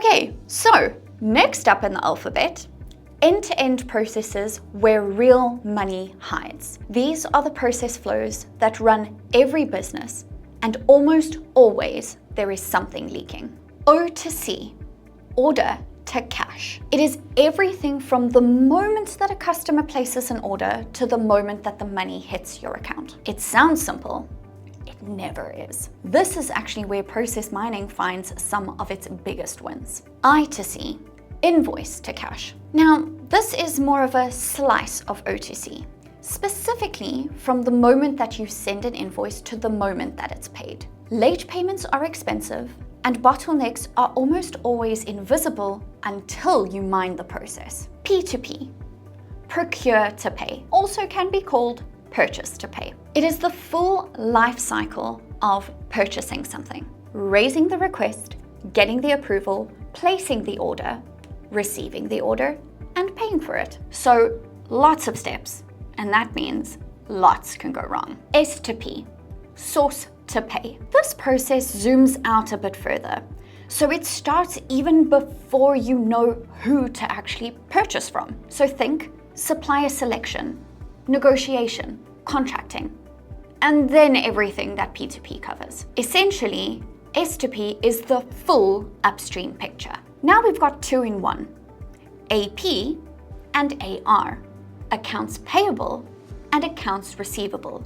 Okay, so next up in the alphabet, end-to-end processes where real money hides. These are the process flows that run every business, and almost always there is something leaking. O to C, order to cash. It is everything from the moment that a customer places an order to the moment that the money hits your account. It sounds simple. It never is. This is actually where process mining finds some of its biggest wins. I to C, invoice to cash. Now, this is more of a slice of O2C, specifically from the moment that you send an invoice to the moment that it's paid. Late payments are expensive, and bottlenecks are almost always invisible until you mine the process. P2P, procure to pay, also can be called purchase to pay. It is the full life cycle of purchasing something, raising the request, getting the approval, placing the order, receiving the order, and paying for it. So lots of steps, and that means lots can go wrong. S to P, source to pay. This process zooms out a bit further. So it starts even before you know who to actually purchase from. So think supplier selection, negotiation, contracting, and then everything that P2P covers. Essentially, S2P is the full upstream picture. Now we've got two in one, AP and AR, accounts payable and accounts receivable,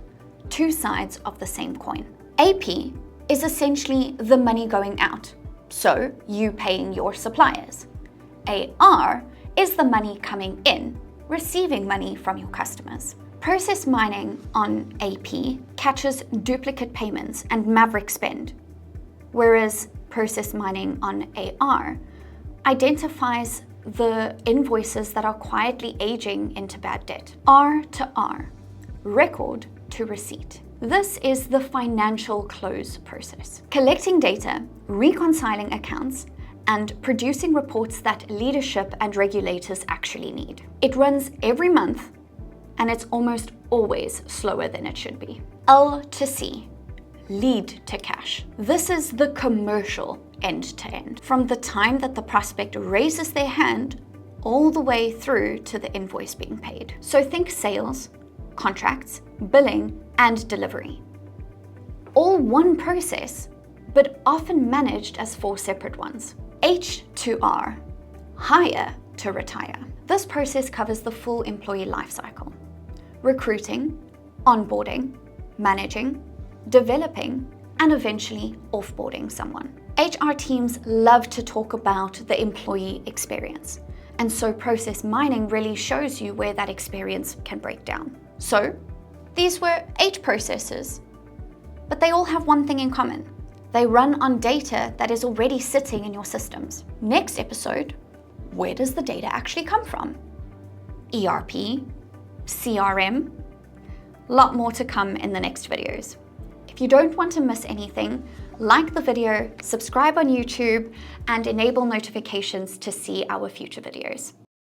two sides of the same coin. AP is essentially the money going out, so you paying your suppliers. AR is the money coming in, receiving money from your customers. Process mining on AP catches duplicate payments and maverick spend, whereas process mining on AR identifies the invoices that are quietly aging into bad debt. R to R, record to receipt. This is the financial close process. Collecting data, reconciling accounts, and producing reports that leadership and regulators actually need. It runs every month, and it's almost always slower than it should be. L to C, lead to cash. This is the commercial end to end, from the time that the prospect raises their hand all the way through to the invoice being paid. So think sales, contracts, billing, and delivery. All one process, but often managed as four separate ones. H to R, hire to retire. This process covers the full employee lifecycle: recruiting, onboarding, managing, developing, and eventually offboarding someone. HR teams love to talk about the employee experience, and so process mining really shows you where that experience can break down. So, these were 8 processes, but they all have one thing in common. They run on data that is already sitting in your systems. Next episode, where does the data actually come from? ERP, CRM, a lot more to come in the next videos. If you don't want to miss anything, like the video, subscribe on YouTube, and enable notifications to see our future videos.